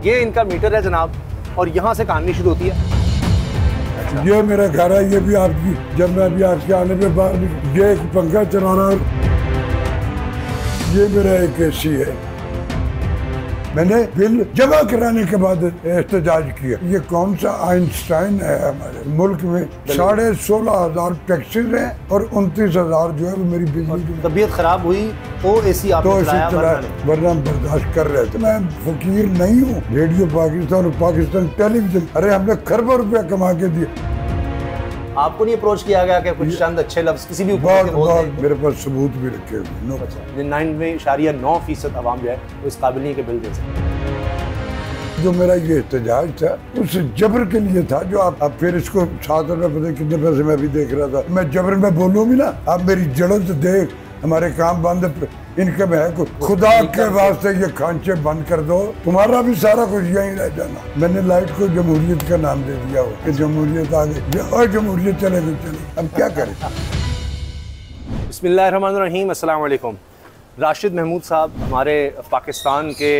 ये इनका मीटर है जनाब, और यहाँ से कहानी शुरू होती है। ये मेरा घर है, ये भी आपकी, जब मैं अभी आपके आने पे बाहर ये एक पंखा चला रहा हूँ, ये मेरा एक एसी है। मैंने बिल जमा कराने के बाद एहतजाज किया। ये कौन सा आइंस्टाइन है हमारे मुल्क में? 16,500 टैक्सीज हैं और 29,000 जो है वो मेरी बिजली की। तबीयत खराब हुई तो एसी आपने चलाया, वरना बर्दाश्त कर रहे थे। मैं फकीर नहीं हूँ। रेडियो पाकिस्तान और पाकिस्तान टेलीविजन, अरे हमने खरबों रुपया कमा के दिए। आपको नहीं अप्रोच किया गया कि कुछ चंद अच्छे लफ्ज किसी भी बहुत मेरे पास सबूत भी रखे हुए। 99.9% अवाम जो है वो इस काबिल नहीं के बिल दे सकते। जो मेरा ये एहतजाज था उस जबर के लिए था, जो आप फिर इसको 7 रुपये पता कितने पैसे में भी देख रहा था। मैं जबर में बोलूँ भी ना, आप मेरी जड़ों से देख, हमारे काम बंद, इनके में है कुछ। खुदा के वास्ते ये खांचे बंद कर दो, तुम्हारा भी सारा कुछ यहीं रह जाना। मैंने लाइट को जमहूरियत का नाम दे दिया हो कि जमहूरियत आ गई और जमहूरियत चले तो चले, अब क्या करें। बिस्मिल्लाहिर्रहमानिर्रहीम, अस्सलाम वालेकुम। राशिद महमूद साहब हमारे पाकिस्तान के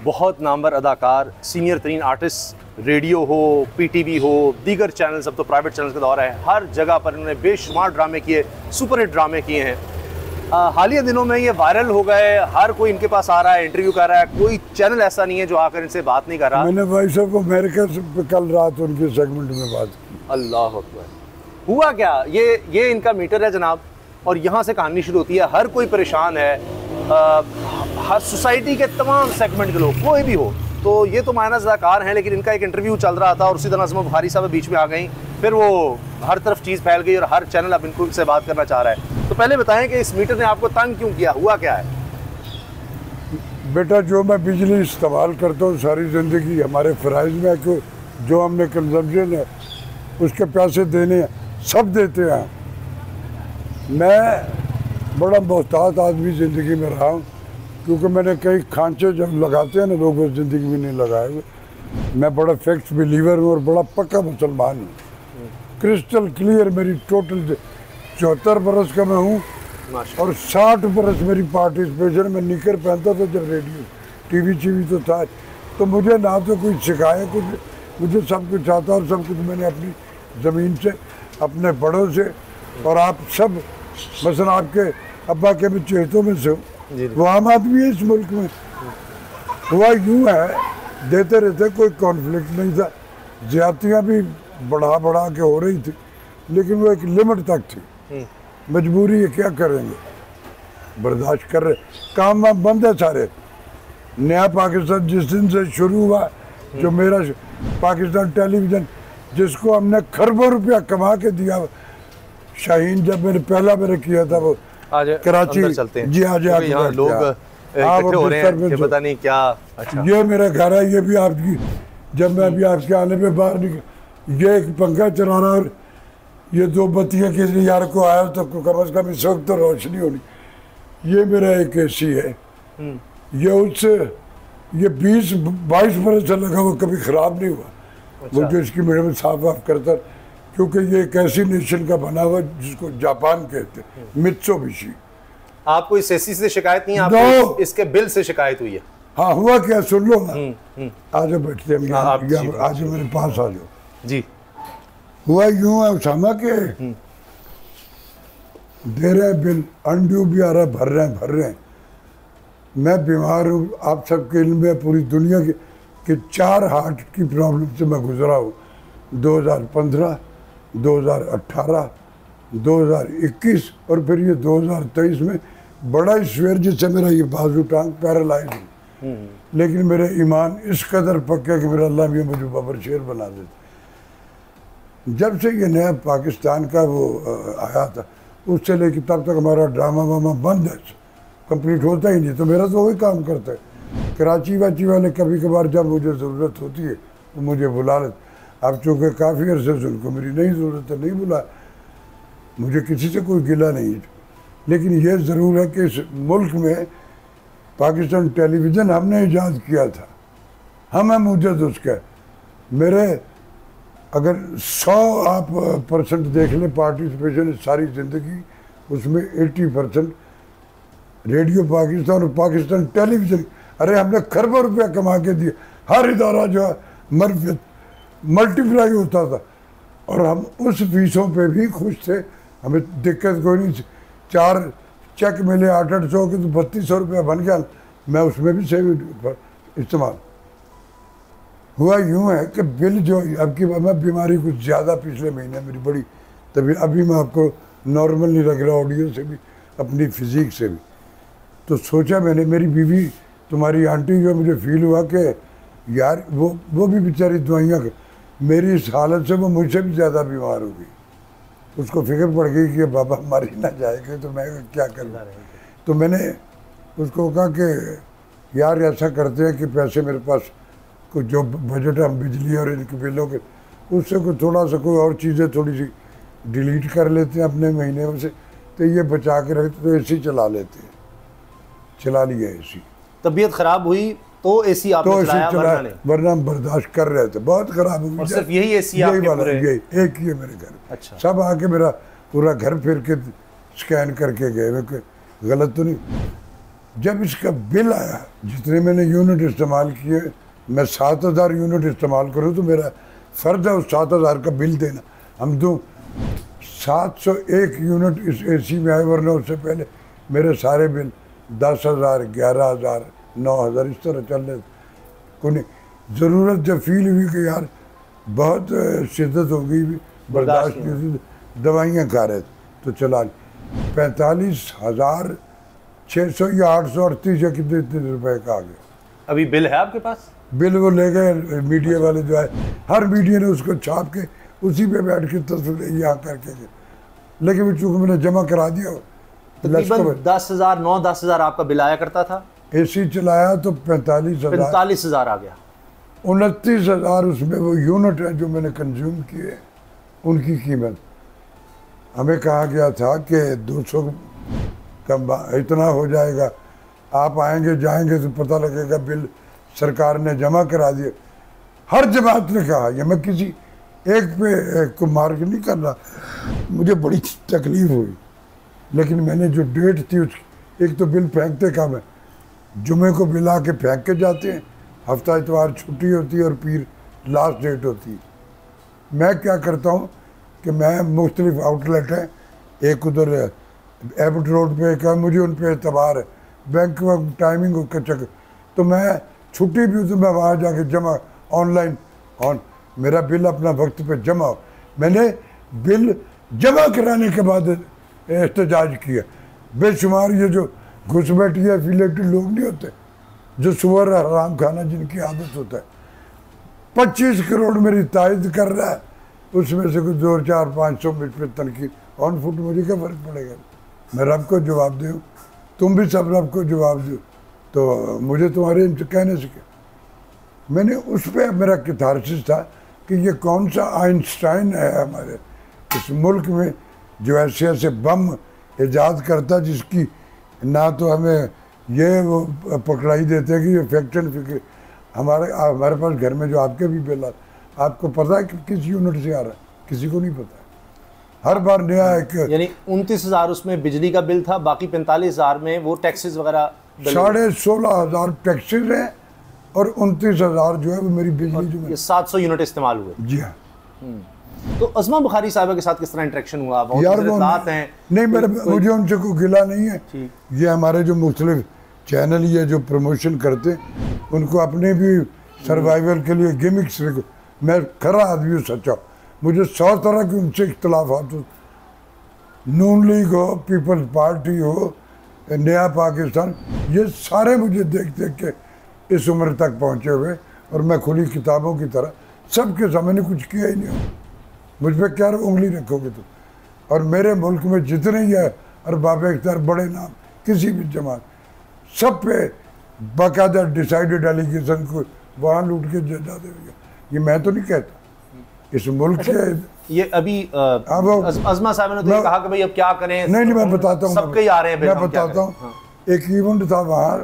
बहुत नामवर अदाकार, सीनियर तरीन आर्टिस्ट, रेडियो हो, PTV हो, दीगर चैनल्स, अब तो प्राइवेट चैनल्स का दौर है, हर जगह पर इन्होंने बेशुमार ड्रामे किए, सुपरहिट ड्रामे किए हैं। हालिया दिनों में ये वायरल हो गए, हर कोई इनके पास आ रहा है, इंटरव्यू कर रहा है, कोई चैनल ऐसा नहीं है जो आकर इनसे बात नहीं कर रहा। मैंने भाई साहब को अमेरिका से कल रात उनके सेगमेंट में बात की। अल्लाह अकबर। हुआ क्या? ये इनका मीटर है जनाब, और यहाँ से कहानी शुरू होती है। हर कोई परेशान है, हर सोसाइटी के तमाम सेगमेंट के लोग, कोई भी हो। तो ये तो मायना अदाकार हैं, लेकिन इनका एक इंटरव्यू चल रहा था और उसी तरह नज़्म बुखारी साहब बीच में आ गई, फिर वो हर तरफ चीज़ फैल गई और हर चैनल अब इनको से बात करना चाह रहा है। तो पहले बताएं कि इस मीटर ने आपको तंग क्यों किया, हुआ क्या है? बेटा, जो मैं बिजली इस्तेमाल करता हूँ सारी ज़िंदगी, हमारे फ़राइज़ में कि जो हमने कंजम्पशन है उसके पैसे देने सब देते हैं। मैं बड़ा मोहतात आदमी ज़िंदगी में रहा हूँ, क्योंकि मैंने कई खांचे जब लगाते हैं ना लोग, वो ज़िंदगी में नहीं लगाए हुए। मैं बड़ा फैक्ट्स बिलीवर हूँ और बड़ा पक्का मुसलमान हूँ। क्रिस्टल क्लियर मेरी टोटल 74 बरस का मैं हूँ और 60 बरस मेरी पार्टिसिपेशन में निकर पहनता था जब रेडियो TV तो था। तो मुझे ना तो कोई सिखाया कुछ, मुझे सब कुछ आता और सब कुछ मैंने अपनी ज़मीन से, अपने बड़ों से, और आप सब मसलन आपके अब्बा के भी चेतों में से वो आम आदमी है इस मुल्क में। हुआ यूँ है, देते रहते, कोई कॉन्फ्लिक्ट नहीं था। ज्यादतियाँ भी बढ़ा के हो रही थी, लेकिन वो एक लिमिट तक थी। मजबूरी है, क्या करेंगे, बर्दाश्त कर रहे। काम वाम बंद है सारे। नया पाकिस्तान जिस दिन से शुरू हुआ, जो मेरा पाकिस्तान टेलीविज़न, जिसको हमने खरबों रुपया कमा के दिया, शाहीन जब मैंने पहला मेरे किया था वो कराची, जी आज यहाँ लोग इकट्ठे हो रहे हैं कि पता नहीं क्या। अच्छा, ये मेरा घर है, ये भी आपकी, जब मैं अभी आपके आने पे बाहर निकल, ये एक पंखा चला रहा और ये 2 बत्तियाँ किसी यार को आया तो कम से कम इस वक्त तो रोशनी होनी। ये मेरा एक एसी है, ये उससे ये 20-22 बरस से लगा हुआ, कभी ख़राब नहीं हुआ। वो जो इसकी मेरे में साफ वाफ करता, क्योंकि ये एक ऐसी नेशन का बना हुआ जिसको जापान कहते हैं, मित्सुबिशी। आपको इस एसी से शिकायत नहीं है, आपको इसके बिल से शिकायत हुई है? हाँ, हुआ क्या सुन लो ना, आज बैठते हैं, आज मेरे पास आ जाओ जी। हुआ यूँ है उसामा के दे रहे हैं बिल, अनड्यू भी आ रहा है, भर रहे हैं। मैं बीमार हूँ, आप सबके इल्म में, पूरी दुनिया के 4 हार्ट की प्रॉब्लम से मैं गुजरा हूँ। 2015, 2018, 2021 और फिर ये 2023 में बड़ा ही स्वेर जिससे मेरा ये बाजू टांग पैरालाइज है। लेकिन मेरे ईमान इस कदर पक्के कि मेरा अल्लाह भी मुझे बाबर शेर बना देता। जब से ये नया पाकिस्तान का वो आया था, उससे लेकर तब तक हमारा ड्रामा वामा बंद है, कंप्लीट होता ही नहीं। तो मेरा तो वही काम करता है। कराची वाची वाले कभी कभार जब मुझे ज़रूरत होती है तो मुझे बुला लेते। अब चूँकि काफ़ी अरसे से उनको मेरी नहीं ज़रूरत है, नहीं बुला, मुझे किसी से कोई गिला नहीं है। लेकिन ये ज़रूर है कि इस मुल्क में पाकिस्तान टेलीविज़न हमने ईजाद किया था, हम हैं मुजद उसके। मेरे अगर 100 आप % देख लें पार्टिसिपेशन सारी ज़िंदगी, उसमें 80% रेडियो पाकिस्तान और पाकिस्तान टेलीविज़न। अरे हमने खरबों रुपया कमा के दिए, हर इदारा जो है मल्टीप्लाई होता था, और हम उस फीसों पे भी खुश थे, हमें दिक्कत कोई नहीं। 4 चेक मिले 800 के, तो 3200 रुपया बन गया, मैं उसमें भी सेव इस्तेमाल हुआ। यूँ है कि बिल जो अब की मैं बीमारी कुछ ज़्यादा पिछले महीने मेरी बड़ी, तभी अभी मैं आपको नॉर्मल नहीं लग रहा, ऑडियो से भी अपनी फिजिक से भी। तो सोचा मैंने, मेरी बीवी तुम्हारी आंटी जो, मुझे फील हुआ कि यार वो भी बेचारी दवाइयाँ, मेरी इस हालत से वो मुझसे भी ज़्यादा बीमार हो गई। उसको फिक्र पड़ गई कि बाबा मर ही ना जाएगा, तो मैं क्या करूँ। तो मैंने उसको कहा कि यार ऐसा करते हैं कि पैसे मेरे पास कुछ जो बजट हम बिजली और इनके बिलों के, उससे कोई थोड़ा सा कोई और चीज़ें थोड़ी सी डिलीट कर लेते हैं अपने महीने में से, तो ये बचा के रखते, तो एसी चला लेते हैं। चला लिया एसी। तबीयत खराब हुई तो एसी आपने तो चलाया, वरना हम बर्दाश्त कर रहे थे, बहुत खराब हुई। और सिर्फ यही एसी यही वाला, यही एक ही है मेरे घर। अच्छा। सब आके मेरा पूरा घर फिर के स्कैन करके गए, मैं गलत तो नहीं। जब इसका बिल आया, जितने मैंने यूनिट इस्तेमाल किए, मैं 7000 यूनिट इस्तेमाल करूँ तो मेरा फ़र्ज है उस 7000 का बिल देना। हम तो 701 यूनिट इस एसी में आए, वरना उससे पहले मेरे सारे बिल 10,000, 11,000, 9,000 इस तरह चल रहे थे। कोई ज़रूरत जब फील हुई कि यार बहुत शिद्दत हो गई, बर्दाश्त की थी, दवाइयाँ खा रहे थे, तो चला 45,600 या 838 या कितने रुपए का आ गया। अभी बिल है आपके पास? बिल वो ले गए मीडिया वाले, जो है हर मीडिया ने उसको छाप के उसी पे बैठ के तस्वीर यहाँ करके, लेकिन चूँकि मैंने जमा करा दिया। तकरीबन 10,000, 9-10,000 आपका बिल आया करता था। एसी चलाया तो 45,000 आ गया। 29,000 उसमें वो यूनिट है जो मैंने कंज्यूम किए, उनकी कीमत। हमें कहा गया था कि 200 का इतना हो जाएगा, आप आएंगे जाएंगे तो पता लगेगा बिल सरकार ने जमा करा दिए। हर जमात ने कहा, ये मैं किसी एक पे को मार्क नहीं कर रहा, मुझे बड़ी तकलीफ हुई, लेकिन मैंने जो डेट थी उसकी, एक तो बिल फेंकते कम है, जुमे को बिल आके फेंक के जाते हैं, हफ्ता इतवार छुट्टी होती है और फिर लास्ट डेट होती है। मैं क्या करता हूँ कि मैं मुख्तलिफ आउटलेट हैं, एक उधर एबट रोड पे का, मुझे उन पर एतबार है, बैंक में टाइमिंग का चक्कर, तो मैं छुट्टी भी तो मैं वहाँ जाके जमा ऑनलाइन मेरा बिल अपना वक्त पे जमा हो। मैंने बिल जमा कराने के बाद एहतजाज किया। बेशुमार ये जो घुसपैठी एफिलेटेड लोग नहीं होते, जो सुअर हराम खाना जिनकी आदत होता है, 25 करोड़ मेरी तायद कर रहा है, उसमें से कुछ 2, 4, 500 मिनट पे तनकीद ऑन फुट, मुझे क्या फ़र्क पड़ेगा। मैं रब को जवाब दूँ, तुम भी सब रब को जवाब दो, तो मुझे तुम्हारे कहने से क्या। मैंने उस पर मेरा कैथारसिस था कि ये कौन सा आइंस्टाइन है हमारे इस मुल्क में जो ऐसे ऐसे बम ईजाद करता, जिसकी ना तो हमें ये वो पकड़ाई देते कि ये फैक्ट एंड फिक्र। हमारे पास घर में जो आपके भी बिल आ, आपको पता है कि किस यूनिट से आ रहा है, किसी को नहीं पता। हर बार नया एक, यानी 29,000 उसमें बिजली का बिल था, बाकी 45,000 में वो टैक्सेस वगैरह 16,500 टैक्सेस हैं, और 29,000 जो है वो मेरी बिजली जो है 700 यूनिट इस्तेमाल हुए। जी हाँ। तो अज़मा बुखारी साहिबा के साथ किस तरह इंटरेक्शन हुआ? यार वो हैं नहीं, मुझे उनसे कोई गिला नहीं है। ये हमारे जो मुख्तलिफ चैनल ये जो प्रमोशन करते, उनको अपने भी सर्वाइवल के लिए गिमिक्स, मैं खरा आदमी हूँ, सच्चा। मुझे 100 तरह के उनसे इख्तलाफात हो, नून लीग हो, पीपल्स पार्टी हो, नया पाकिस्तान, ये सारे मुझे देख देख के इस उम्र तक पहुँचे हुए, और मैं खुली किताबों की तरह सबके सामने कुछ किया ही नहीं। मुझ पर क्या उंगली रखोगे तुम। और मेरे मुल्क में जितने ही है अरबाब इख्तियार बड़े नाम किसी भी जमात, सब पे बाकायदा डिसाइडेड एलिगेशन को वहाँ लूट के जा देगा। ये मैं तो नहीं कहता, इस मुल्क के ये अभी अज़मा साहब ने तो कहा कि भाई अब क्या करें। नहीं मैं बताता हूँ, सबके आ रहे हैं, मैं बताता हूँ। एक इवेंट था वहाँ,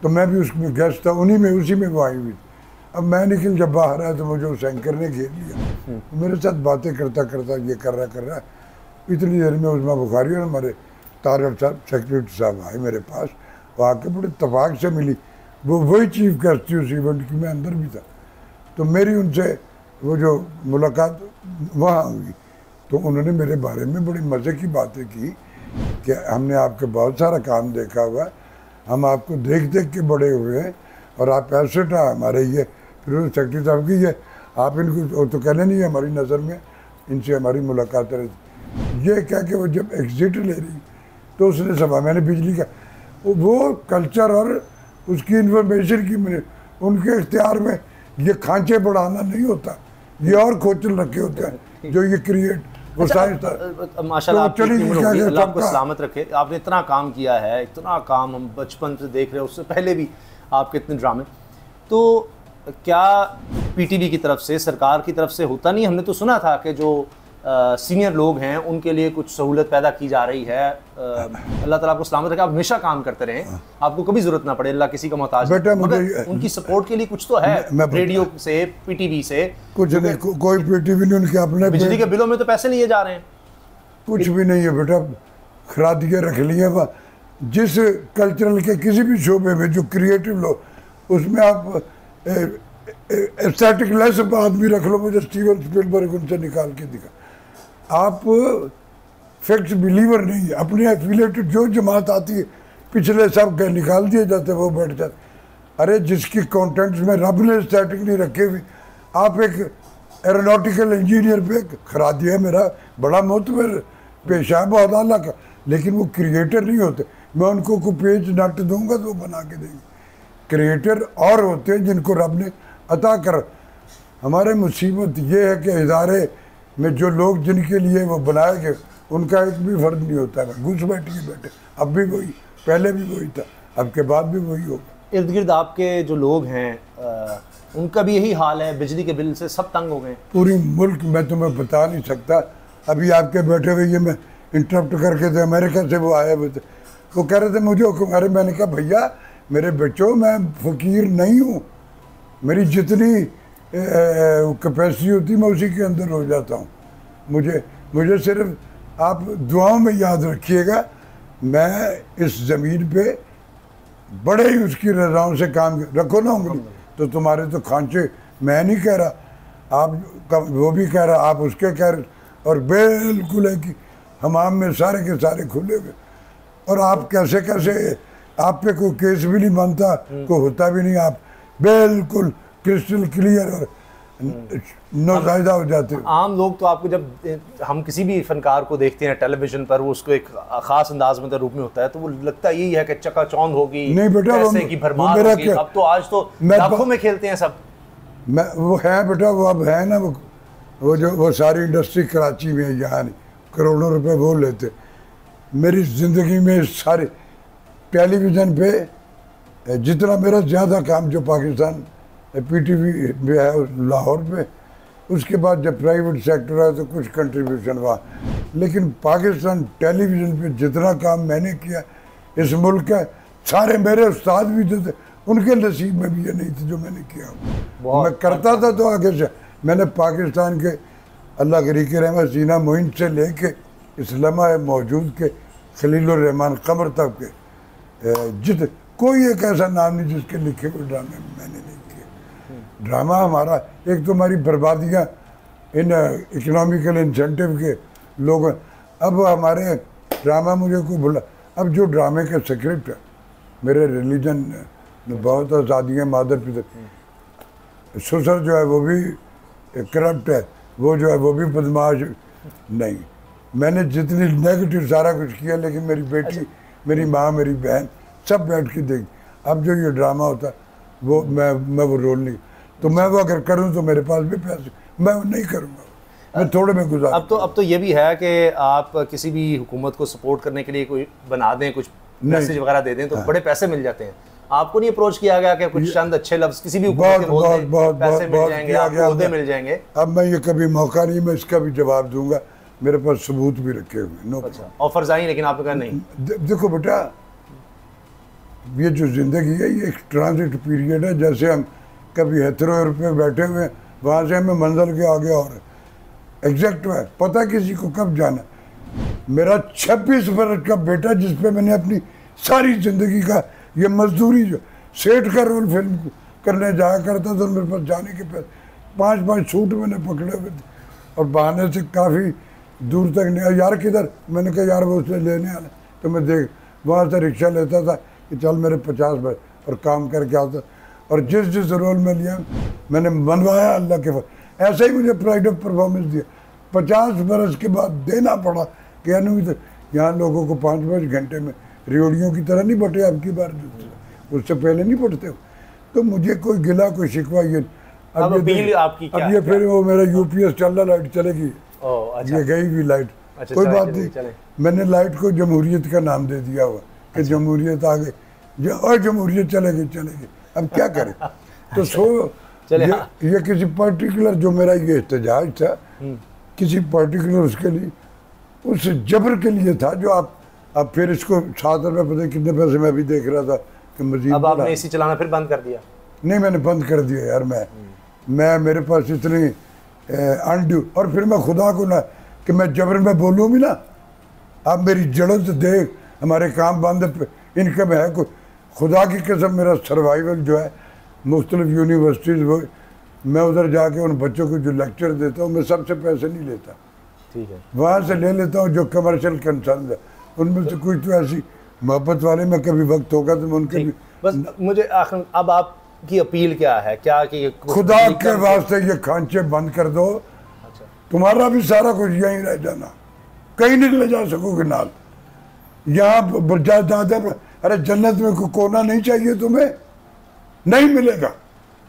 तो मैं भी उसमें गेस्ट था, उसी में वो आई हुई। अब मैं निकल जब बाहर आया तो मुझे उस एंकर ने घेर लिया, मेरे साथ बातें करता करता ये कर रहा है। इतनी देर में उज़मा बुखारी और हमारे तारड़ साहब सेक्रेटरी साहब आए मेरे पास, वो आके बड़े इत्तेफाक से मिली, वो वही चीफ गेस्ट थी उस इवेंट की, मैं अंदर भी था। तो मेरी उनसे वो जो मुलाकात वहाँ हुई, तो उन्होंने मेरे बारे में बड़ी मज़े की बातें की कि हमने आपके बहुत सारा काम देखा हुआ है, हम आपको देख देख के बड़े हुए हैं और आप एसेट है हमारे। ये फिर उस सेक्रेटरी साहब की ये आप इनको तो कहने नहीं, हमारी नज़र में इनसे हमारी मुलाकात रही। ये क्या कि वो जब एग्जिट ले रही तो उसने सभा मैंने बिजली का वो कल्चर और उसकी इंफॉर्मेशन की मैंने उनके इख्तियार में ये खांचे बढ़ाना नहीं होता, ये और खोचल रखे होते हैं जो ये क्रिएट वो साइंस। माशाल्लाह अल्लाह आपको सलामत रखे। आपने इतना काम किया है, इतना काम हम बचपन से देख रहे हैं, उससे पहले भी आपके इतने ड्रामे। तो क्या पीटीवी की तरफ से, सरकार की तरफ से होता नहीं? हमने तो सुना था कि जो सीनियर लोग हैं उनके लिए कुछ सहूलत पैदा की जा रही है। अल्लाह ताला आपको सलामत रखे, आप हमेशा काम करते रहें, आपको कभी जरूरत ना पड़े, अल्लाह किसी का मोहताज बेटा। मगर उनकी सपोर्ट के लिए कुछ तो है, रेडियो से, पीटीवी से कुछ नहीं, कोई पीटीवी नहीं, उनके अपने बिजली के बिलों में तो पैसे लिए जा रहे हैं। कुछ भी नहीं है बेटा, खरादियाँ रख ली हैं। जिस कल्चरल के किसी भी शोबे में जो क्रिएटिव लोग, उसमें आप एस्थेटिक लेस आदमी रख लो, मुझे स्टीवन स्पीलबर्ग उनसे निकाल के दिखा। आप फैक्ट्स बिलीवर नहीं है, अपने एफिलेटेड जो जमात आती है पिछले सब के निकाल दिए जाते, वो बैठ जाते। अरे जिसकी कंटेंट्स में रब ने एस्थेटिक नहीं रखे हुए, आप एक एरोनॉटिकल इंजीनियर पे खरा दिया, मेरा बड़ा मोतबर पेशा है बहुत आला का, लेकिन वो क्रिएटर नहीं होते। मैं उनको को पेज नट दूंगा तो वो बना के देंगे। क्रिएटर और होते हैं जिनको रब ने अता कर। हमारे मुसीबत ये है कि इदारे में जो लोग जिनके लिए वो बनाए गए उनका एक भी फर्ज नहीं होता है। घुस बैठे, अब भी वही, पहले भी वही था, अब के बाद भी वही होगा। इर्द गिर्द आपके जो लोग हैं उनका भी यही हाल है, बिजली के बिल से सब तंग हो गए। पूरी मुल्क, मैं तुम्हें बता नहीं सकता। अभी आपके बैठे हुए ये मैं इंटरप्ट करके थे, अमेरिका से वो आए हुए थे, वो कह रहे थे मुझे अरे मैंने कहा भैया मेरे बच्चों, मैं फ़कीर नहीं हूँ, मेरी जितनी कैपेसिटी होती मैं उसी के अंदर हो जाता हूँ। मुझे सिर्फ आप दुआओं में याद रखिएगा, मैं इस ज़मीन पे बड़े ही उसकी रजाओं से काम रखो ना उंगली तो तुम्हारे तो खांचे, मैं नहीं कह रहा, आप वो भी कह रहा, आप उसके कह रहे, और बिल्कुल है कि हमाम में सारे के सारे खुले हुए। और आप कैसे आप पे कोई केस भी नहीं बनता, कोई होता भी नहीं, आप बिल्कुल क्रिस्टल क्लियर और नौजायदा हो जाते हो। आम लोग तो आपको, जब हम किसी भी फनकार को देखते हैं टेलीविजन पर, वो उसको एक खास अंदाज में रूप में होता है, तो वो लगता यही है कि चकाचौंध होगी, नहीं बेटा, पैसे की भरमार होगी। अब तो आज तो लाखों में खेलते हैं सब। वो है बेटा, वो अब है ना, वो सारी इंडस्ट्री कराची में, यहाँ नहीं, करोड़ों रुपए वो लेते। मेरी ज़िंदगी में सारे टेलीविज़न पे जितना मेरा ज़्यादा काम जो पाकिस्तान पीटीवी में है लाहौर पे, उसके बाद जब प्राइवेट सेक्टर है तो कुछ कंट्रीब्यूशन हुआ, लेकिन पाकिस्तान टेलीविज़न पे जितना काम मैंने किया इस मुल्क का, सारे मेरे उस्ताद भी जो थे उनके नसीब में भी ये नहीं थे जो मैंने किया। मैं करता था तो आगे से मैंने पाकिस्तान के अल्लाह करीक रहमत सीना मोइन से लेके इस्लामा मौजूद के खलीलुर रहमान कमर तक के कोई एक ऐसा नाम नहीं जिसके लिखे हुए ड्रामे मैंने नहीं किए। ड्रामा हमारा एक तो हमारी बर्बादियाँ इन इकोनॉमिकल इंसेंटिव के लोग। अब हमारे ड्रामा मुझे कोई बोला, अब जो ड्रामे का स्क्रिप्ट है, मेरे रिलीजन में बहुत आज़ादियाँ, मादर पिता, ससुर जो है वो भी करप्ट है, वो जो है वो भी बदमाश नहीं। मैंने जितनी नेगेटिव सारा कुछ किया, लेकिन मेरी बेटी, मेरी माँ, मेरी बहन सब बैठ के देख। अब जो ये ड्रामा होता वो मैं वो रोल नहीं, तो मैं वो अगर करूँ तो मेरे पास भी पैसे, मैं वो नहीं करूँगा, मैं थोड़े में गुजार। अब तो ये भी है कि आप किसी भी हुकूमत को सपोर्ट करने के लिए कोई बना दें, कुछ मैसेज वगैरह दे दें तो बड़े पैसे मिल जाते हैं। आपको नहीं अप्रोच किया गया कि कुछ चंद अच्छे लफ्ज किसी भी हुकूमत के बोल दें, पैसे मिल जाएंगे, आपको ओहदे मिल जाएंगे? अब मैं ये कभी मौका नहीं, मैं इसका भी जवाब दूंगा, मेरे पास सबूत भी रखे हुए। नो अच्छा, ऑफर्स आई लेकिन आपने कहा नहीं। देखो बेटा, ये जो जिंदगी है ये एक ट्रांजिट पीरियड है। जैसे हम कभी हेथरो पे बैठे हुए हैं, वहाँ से हमें मंजिल के आगे और एग्जैक्ट है, पता किसी को कब जाना। मेरा 26 वर्ष का बेटा जिस पे मैंने अपनी सारी ज़िंदगी का ये मजदूरी जो सेठ का रोल फिल्म करने जाया करता तो मेरे पास जाने के पैसे 5-5 सूट मैंने पकड़े हुए थे और बहाने से काफ़ी दूर तक नहीं। यार किधर, मैंने कहा यार वो उसने लेने आने, तो मैं देख वहाँ से रिक्शा लेता था कि चल मेरे 50 रुपये और काम करके आता। और जिस जिस रोल में लिया मैंने मनवाया अल्लाह के फल। ऐसे ही मुझे प्राइड ऑफ परफॉर्मेंस दिया। 50 बरस के बाद देना पड़ा कि अनुमित यहाँ लोगों को 5-5 घंटे में रेवड़ियों की तरह नहीं बटे आपकी बार, उससे पहले नहीं बटते हो। तो मुझे कोई गिला कोई शिकवा ये अब आपकी क्या अब ये फिर वो मेरा यूपीएस चल रहा, लाइट चलेगी। अच्छा। ये गई भी लाइट, अच्छा, कोई चले, बात चले, नहीं। चले। मैंने लाइट को जमहूरियत का नाम दे दिया हुआ कि जमहूरियत आ गई और जमहूरियत चलेगी चलेगी, अब क्या करें। तो ये किसी पर्टिकुलर जो मेरा ये एहतजाज था किसी पर्टिकुलर उसके लिए, उस जबर के लिए था जो अब फिर इसको 7 रुपये पता कितने पैसे में भी देख रहा था कि मजीद। अब आपने एसी चलाना फिर बंद कर दिया? नहीं, मैंने बंद कर दिया यार। मैं मेरे पास इतनी अनड्यू, और फिर मैं खुदा को ना कि मैं जबर में बोलूँ भी ना, आप मेरी जड़ों से देख हमारे काम बंद, इनकम है कोई, खुदा की कसम मेरा सर्वाइवल जो है मुख्तलिफ यूनिवर्सिटीज़ वो मैं उधर जाके उन बच्चों को जो लेक्चर देता हूँ मैं सबसे पैसे नहीं लेता, ठीक है, वहाँ से ले लेता हूँ जो कमर्शियल कंसर्न है उनमें से कुछ तो ऐसी मोहब्बत वाले में कभी वक्त होगा तो मैं उनके भी। बस मुझे आखिर अब आपकी अपील क्या है, क्या कि खुदा के वास्ते ये खांचे बंद कर दो। अच्छा। तुम्हारा भी सारा कुछ यहीं रह जाना, कहीं नहीं ले जा सकोगे नाल। यहाँ दादा अरे जन्नत में कोई कोना नहीं चाहिए तुम्हें, नहीं मिलेगा,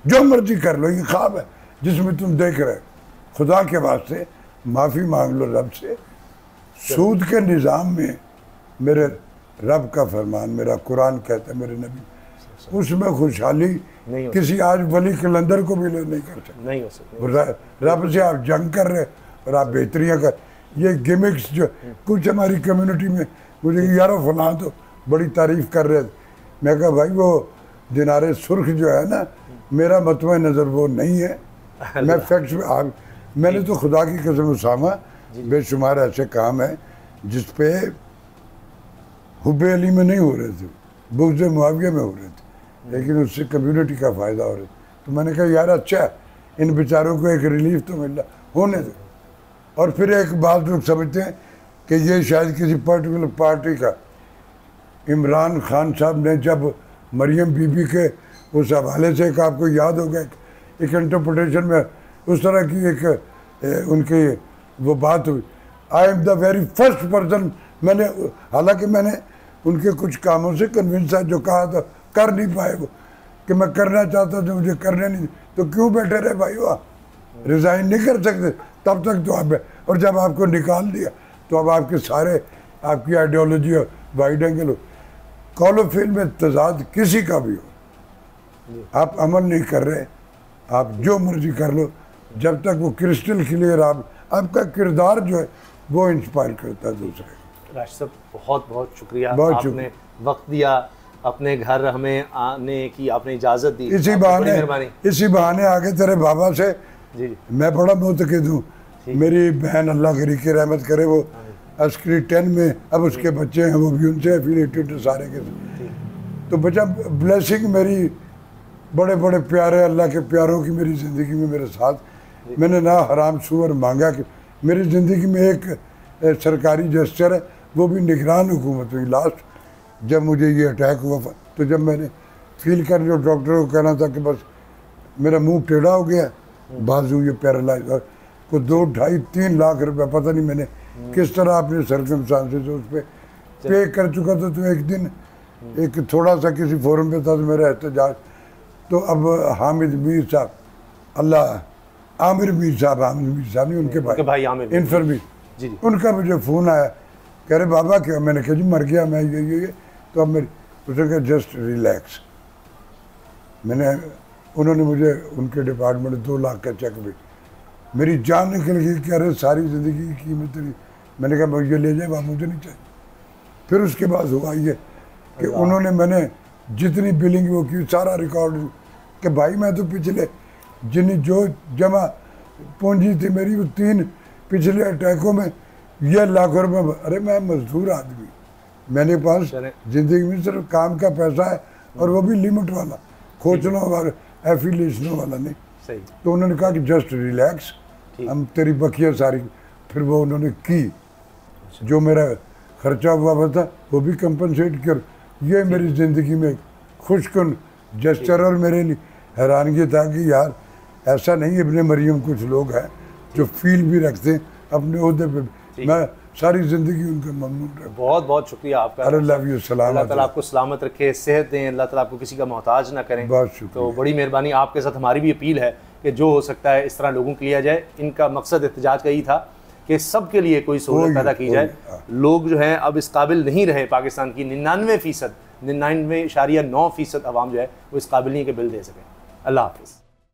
जो मर्जी कर लो, ये ख्वाब है जिसमें तुम देख रहे हो। खुदा के वास्ते माफ़ी मांग लो रब से। सूद के निज़ाम में मेरे रब का फरमान, मेरा कुरान कहता है, मेरे नबी, उसमें खुशहाली किसी आज वली कलंदर को भी नहीं कर सकते, नहीं हो सकते। रब से आप जंग कर रहे और आप बेहतरियाँ कर, ये गिमिक्स जो कुछ हमारी कम्युनिटी में मुझे यार फलां तो बड़ी तारीफ कर रहे थे। मैं कहा भाई वो दिनारे सुर्ख जो है ना, मेरा मतवा नज़र वो नहीं है, मैं फैक्ट्स में मैंने तो खुदा की कसम उसामा बेशुमार ऐसे काम है जिस पे हुब्बे अली में नहीं हो रहे थे, बुग़्ज़ मुआविया में हो रहे थे, लेकिन उससे कम्युनिटी का फ़ायदा हो रहा है। तो मैंने कहा यार अच्छा है, इन बेचारों को एक रिलीफ तो मिल रहा, होने दो। और फिर एक बात लोग समझते हैं कि ये शायद किसी पर्टिकुलर पार्टी का, इमरान खान साहब ने जब मरियम बीबी के उस हवाले से एक आपको याद होगा एक इंटरप्रिटेशन में उस तरह की एक उनकी वो बात हुई, I am the very first person, मैंने हालांकि मैंने उनके कुछ कामों से कन्विंस है, जो कहा था कर नहीं पाए वो, कि मैं करना चाहता था मुझे करने नहीं, तो क्यों बैठे रहे भाई, वहाँ रिज़ाइन नहीं कर सकते तब तक तो आप, और जब आपको निकाल दिया तो अब आपके सारे आपकी आइडियोलॉजी और वाइड एंगल हो, कॉलो फिल्म में तजाद किसी का भी हो, आप अमल नहीं कर रहे, आप जो मर्जी कर लो, जब तक वो क्रिस्टल क्लियर आपका किरदार जो है वो इंस्पायर करता है दूसरे। राशिद साहब बहुत बहुत शुक्रिया, आपने वक्त दिया, अपने घर हमें आने की आपने इजाज़त दी, इसी बहाने आगे तेरे बाबा से जी मैं बड़ा मुतक़िद हूँ। मेरी बहन अल्लाह करी की रहमत करे, वो अस्करी 10 में अब उसके बच्चे हैं, वो भी उनसे एफिलिएटेड सारे के। तो बच्चा ब्लेसिंग मेरी बड़े बड़े प्यारे अल्लाह के प्यारों की मेरी ज़िंदगी में मेरे साथ, मैंने ना हराम सूअर मांगा कि मेरी ज़िंदगी में एक सरकारी जेस्चर है, वो भी निगरान हुकूमत हुई। लास्ट जब मुझे ये अटैक हुआ तो जब मैंने फील कर जो डॉक्टरों को कहना था कि बस मेरा मुंह टेढ़ा हो गया, बाजू ये पैरालाइज, और को 2, 2.5, 3 लाख रुपए पता नहीं मैंने किस तरह अपने सर्कमस्टांसेस उस पर पे कर चुका था। तो एक दिन एक थोड़ा सा किसी फोरम पे था तो मेरा एहतजाज, तो अब हामिद मीर साहब, अल्लाह आमिर मीर साहब, हामिद मीर साहब नहीं उनके भाई इन्फरमी, उनका मुझे फ़ोन आया, कह रहे बाबा क्या, मैंने कहा जी मर गया मैं ये तो अब मेरी, उसने कहा जस्ट रिलैक्स। उन्होंने मुझे उनके डिपार्टमेंट 2 लाख का चेक भी, मेरी जान निकल गई, कह रहे सारी ज़िंदगी की कीमत नहीं। मैंने कहा मुझे ले जाए वहाँ, मुझे नहीं चाहिए। फिर उसके बाद हुआ ये कि उन्होंने, मैंने जितनी बिलिंग वो की सारा रिकॉर्ड, कि भाई मैं तो पिछले जो जमा पूंजी थी मेरी वो 3 पिछले अटैकों में ये लाखों रुपये, अरे मैं मजदूर आदमी, मेरे पास ज़िंदगी में सिर्फ काम का पैसा है और वो भी लिमिट वाला, खोचना वाला, एफिलिएशनों वाला नहीं। सही। तो उन्होंने कहा कि जस्ट रिलैक्स, हम तेरी बकिया सारी, फिर वो उन्होंने की, जो मेरा खर्चा हुआ था वो भी कंपनसेट कर। ये मेरी ज़िंदगी में खुशकुन जेस्चर। और मेरे लिए हैरानगी था कि यार ऐसा नहीं, इब्ने मरियम कुछ लोग हैं जो फील भी रखते हैं अपने ओहदे पे। मैं सारी ज़िंदगी उनका ममनून रहा। बहुत बहुत शुक्रिया आपका। अरे लव यू, सलाम। अल्लाह ताला आपको सलामत रखे, सेहत दें, अल्लाह ताला आपको किसी का मोहताज ना करें। बहुत शुक्रिया। तो बड़ी मेहरबानी। आपके साथ हमारी भी अपील है कि जो हो सकता है इस तरह लोगों के लिया जाए। इनका मकसद एहतजाज का ही था कि सब के लिए कोई सहूलत पैदा की जाए। लोग जो हैं अब इस काबिल नहीं रहे, पाकिस्तान की 99% 99.9% आवाम जो है वो इस काबिल नहीं कि बिल दे सकें। अल्लाह हाफ़िज़।